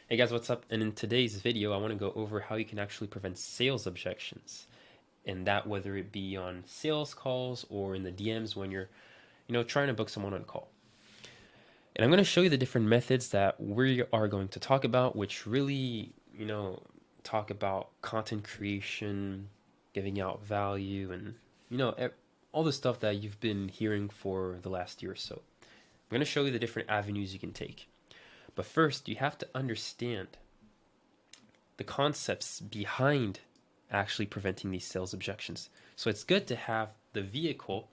Hey guys, what's up? And in today's video, I want to go over how you can actually prevent sales objections. And that whether it be on sales calls or in the DMs when you're, trying to book someone on a call. And I'm going to show you the different methods that we are going to talk about, which really, talk about content creation, giving out value, and, all the stuff that you've been hearing for the last year or so. I'm going to show you the different avenues you can take. But first, you have to understand the concepts behind actually preventing these sales objections. So it's good to have the vehicle,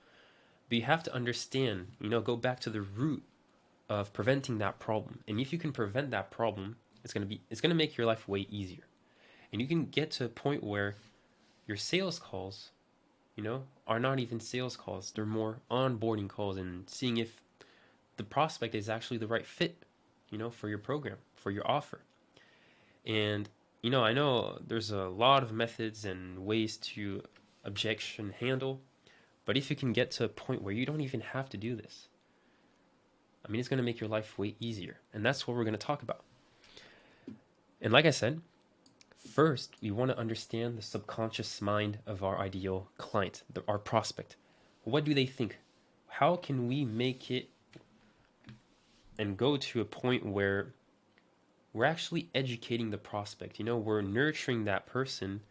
but you have to understand, go back to the root of preventing that problem. And if you can prevent that problem, it's going to make your life way easier. And you can get to a point where your sales calls, are not even sales calls. They're more onboarding calls and seeing if the prospect is actually the right fit, for your program, for your offer. And I know there's a lot of methods and ways to objection handle, but if you can get to a point where you don't even have to do this, it's going to make your life way easier. And that's what we're going to talk about. And like I said, first, we want to understand the subconscious mind of our ideal client, our prospect. What do they think? How can we make it and go to a point where we're actually educating the prospect? We're nurturing that person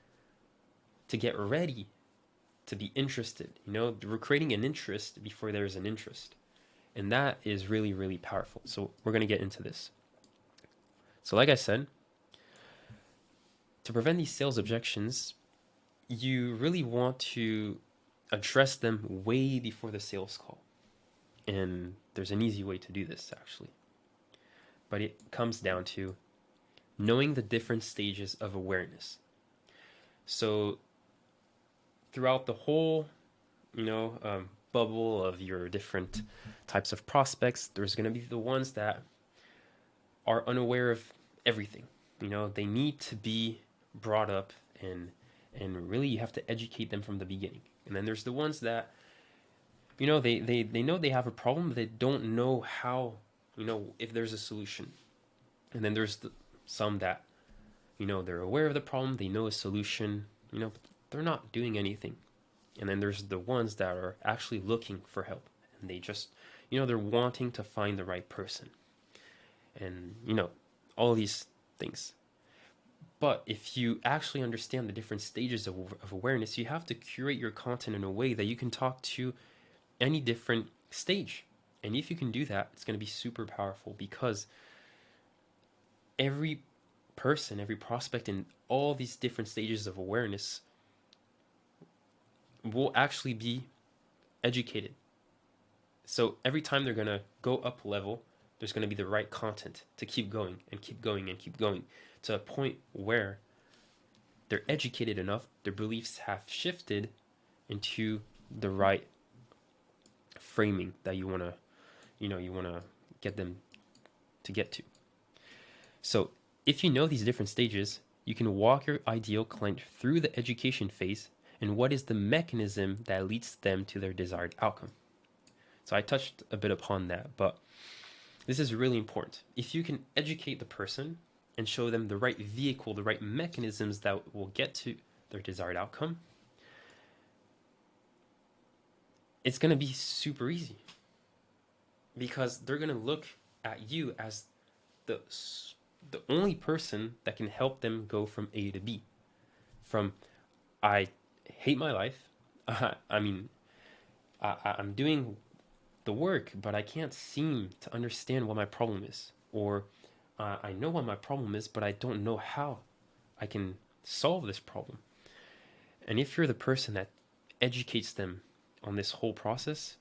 to get ready to be interested. We're creating an interest before there's an interest. And that is really, really powerful. So we're going to get into this. So like I said, to prevent these sales objections, you really want to address them way before the sales call. And there's an easy way to do this, actually. But it comes down to knowing the different stages of awareness. So throughout the whole, bubble of your different types of prospects, there's going to be the ones that are unaware of everything. They need to be brought up, and really you have to educate them from the beginning. And then there's the ones that, they know they have a problem, but they don't know how, if there's a solution. And then there's some that, they're aware of the problem, they know a solution, but they're not doing anything. And then there's the ones that are actually looking for help, and they just, they're wanting to find the right person. And, all these things. But if you actually understand the different stages of awareness, you have to curate your content in a way that you can talk to any different stage. And if you can do that, it's going to be super powerful, because every person, every prospect in all these different stages of awareness will actually be educated. So every time they're going to go up level, there's going to be the right content to keep going and keep going and keep going, to a point where they're educated enough, their beliefs have shifted into the right framing that you want to get them to get to. So if you know these different stages, you can walk your ideal client through the education phase and what is the mechanism that leads them to their desired outcome. So I touched a bit upon that, but this is really important. If you can educate the person and show them the right vehicle, the right mechanisms that will get to their desired outcome, it's going to be super easy, because they're going to look at you as the only person that can help them go from A to B. From I hate my life, I'm doing the work, but I can't seem to understand what my problem is. Or I know what my problem is, but I don't know how I can solve this problem. And if you're the person that educates them on this whole process,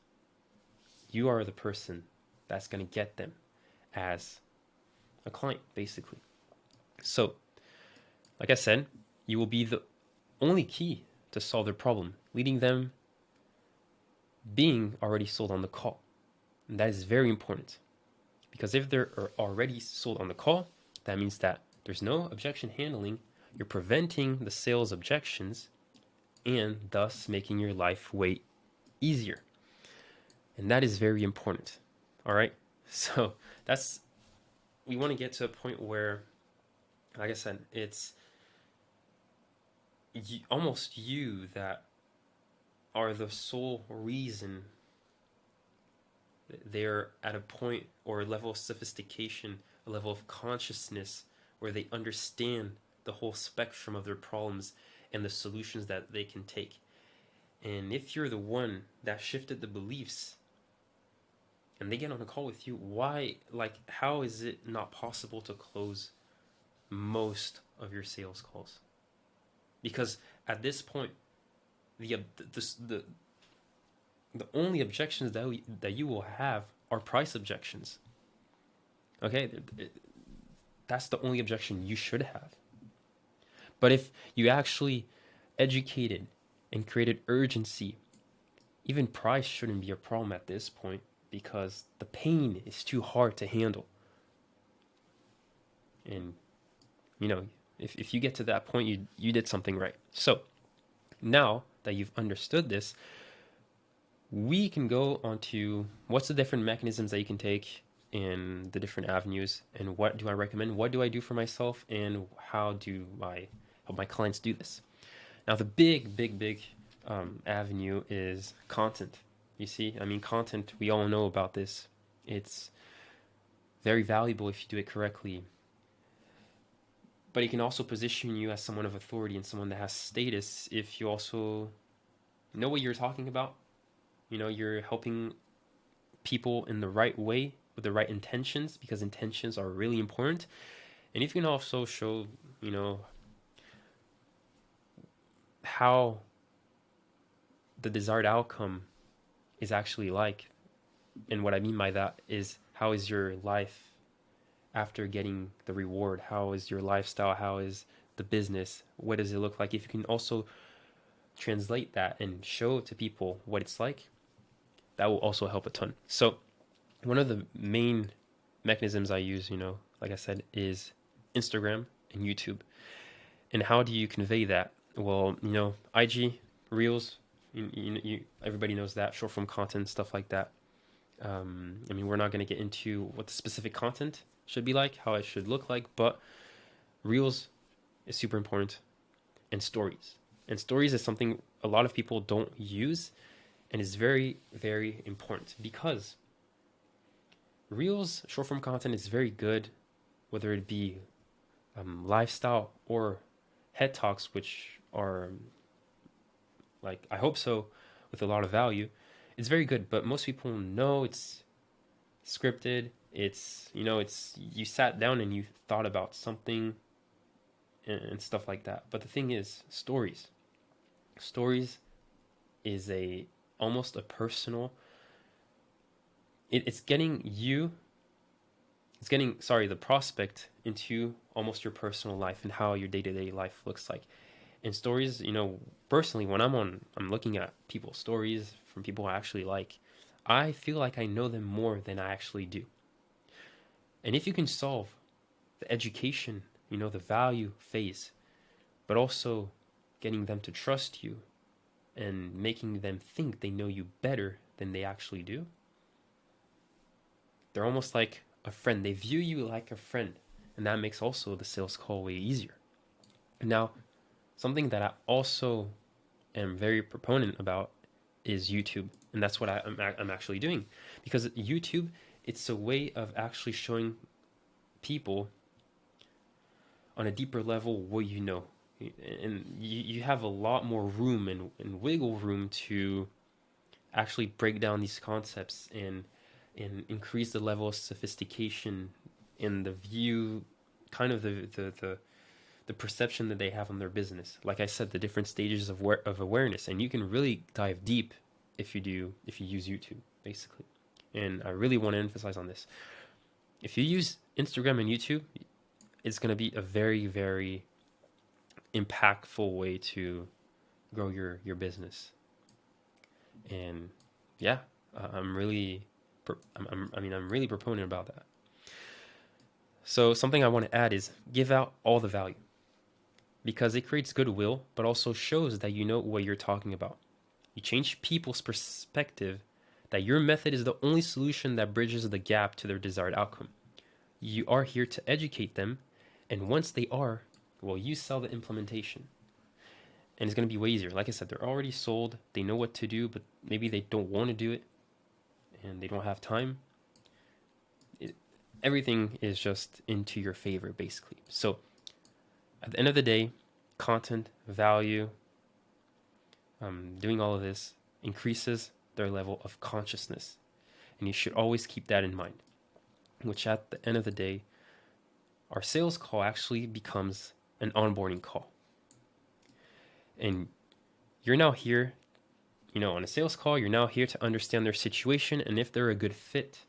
you are the person that's going to get them as a client, basically. So, like I said, you will be the only key to solve their problem, leading them being already sold on the call. And that is very important, because if they're already sold on the call, that means that there's no objection handling, you're preventing the sales objections, and thus making your life way easier. And that is very important. All right. So we want to get to a point where Like I said, it's almost you that are the sole reason they're at a point or a level of sophistication, a level of consciousness where they understand the whole spectrum of their problems and the solutions that they can take. And if you're the one that shifted the beliefs and they get on a call with you, why, like, how is it not possible to close most of your sales calls? Because at this point, the the only objections that you will have are price objections. Okay, that's the only objection you should have. But if you actually educated and created urgency, even price shouldn't be a problem at this point because the pain is too hard to handle. And you know, if you get to that point, you did something right. So now that you've understood this, we can go on to what's the different mechanisms that you can take in the different avenues, and what do I recommend, what do I do for myself, and how do I help my clients do this. Now the big avenue is content. You see, I mean, content, we all know about this. It's very valuable if you do it correctly, but it can also position you as someone of authority and someone that has status if you also know what you're talking about. You know, you're helping people in the right way with the right intentions, because intentions are really important. And if you can also show, you know, how the desired outcome is actually like. And what I mean by that is, how is your life after getting the reward? How is your lifestyle? How is the business? What does it look like? If you can also translate that and show to people what it's like, that will also help a ton. So one of the main mechanisms I use, you know, like I said, is Instagram and YouTube. And how do you convey that? Well, you know, IG, Reels, everybody knows that, short form content, stuff like that. I mean, we're not going to get into what the specific content should be like, how it should look like, but Reels is super important, and stories. And stories is something a lot of people don't use, and is very, very important, because Reels, short form content, is very good, whether it be lifestyle or head talks, which are, like, I hope so, with a lot of value. It's very good, but most people know it's scripted. It's, you know, it's, you sat down and you thought about something and stuff like that. But the thing is, stories is a almost a personal, it's getting you, it's getting, sorry, the prospect into almost your personal life and how your day-to-day life looks like. And stories, you know, personally, when I'm looking at people's stories from people I actually like, I feel like I know them more than I actually do. And if you can solve the education, you know, the value phase, but also getting them to trust you and making them think they know you better than they actually do, they're almost like a friend. They view you like a friend, and that makes also the sales call way easier. Now, something that I also am very proponent about is YouTube, and that's what I'm actually doing, because YouTube, it's a way of actually showing people on a deeper level what you know, and you have a lot more room and wiggle room to actually break down these concepts and increase the level of sophistication in the view, kind of the perception that they have on their business. Like I said, the different stages of awareness, and you can really dive deep if you use YouTube, basically. And I really want to emphasize on this. If you use Instagram and YouTube, it's going to be a very, very impactful way to grow your business. And yeah, I'm really proponent about that. So something I want to add is give out all the value, because it creates goodwill, but also shows that you know what you're talking about. You change people's perspective that your method is the only solution that bridges the gap to their desired outcome. You are here to educate them, And once they are, well, you sell the implementation. And it's going to be way easier. Like I said, they're already sold. They know what to do, but maybe they don't want to do it and they don't have time. Everything is just into your favor, basically. So at the end of the day, content, value, doing all of this increases their level of consciousness. And you should always keep that in mind, which at the end of the day, our sales call actually becomes an onboarding call. And you're now here, on a sales call, you're now here to understand their situation. And if they're a good fit,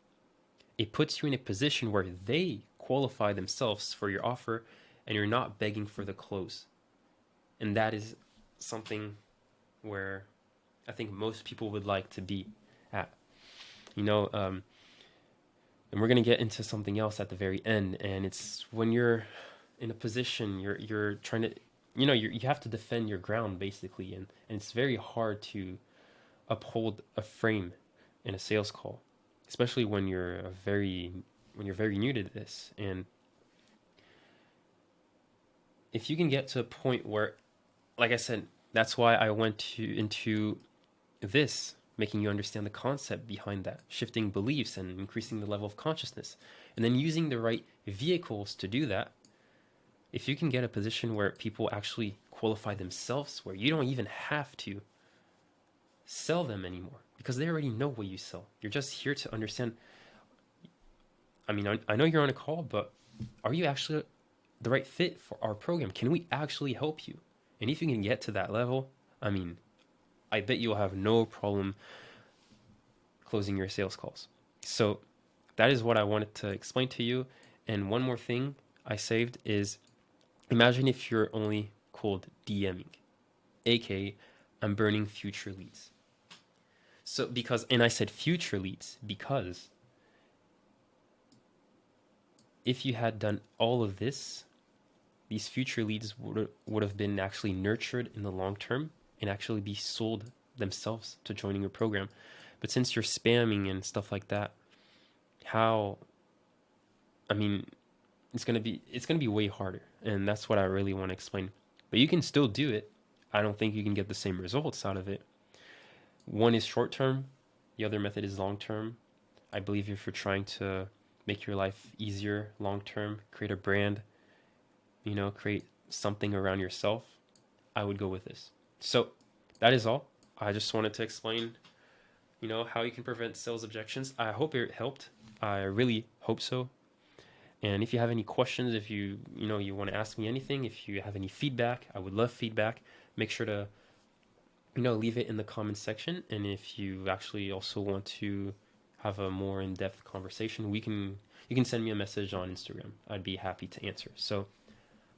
it puts you in a position where they qualify themselves for your offer and you're not begging for the close. And that is something where I think most people would like to be at. And we're going to get into something else at the very end. And it's when you're in a position, you're trying to, you have to defend your ground, basically. And it's very hard to uphold a frame in a sales call, especially when you're very new to this. And if you can get to a point where, like I said, that's why I went into this, making you understand the concept behind that, shifting beliefs and increasing the level of consciousness, and then using the right vehicles to do that. If you can get a position where people actually qualify themselves, where you don't even have to sell them anymore because they already know what you sell. You're just here to understand. I mean, I know you're on a call, but are you actually the right fit for our program? Can we actually help you? And if you can get to that level, I mean, I bet you'll have no problem closing your sales calls. So that is what I wanted to explain to you. And one more thing I saved is, imagine if you're only cold DMing, aka I'm burning future leads. So and I said future leads because if you had done all of this, these future leads would have been actually nurtured in the long term and actually be sold themselves to joining your program. But since you're spamming and stuff like that, it's gonna be way harder, and that's what I really want to explain. But you can still do it. I don't think you can get the same results out of it. One is short term, the other method is long term. I believe if you're trying to make your life easier long term, create a brand, create something around yourself, I would go with this. So that is all. I just wanted to explain, how you can prevent sales objections. I hope it helped. I really hope so. And if you have any questions, if you want to ask me anything, if you have any feedback, I would love feedback. Make sure to, leave it in the comments section. And if you actually also want to have a more in-depth conversation, you can send me a message on Instagram. I'd be happy to answer. So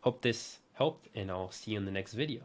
hope this helped, and I'll see you in the next video.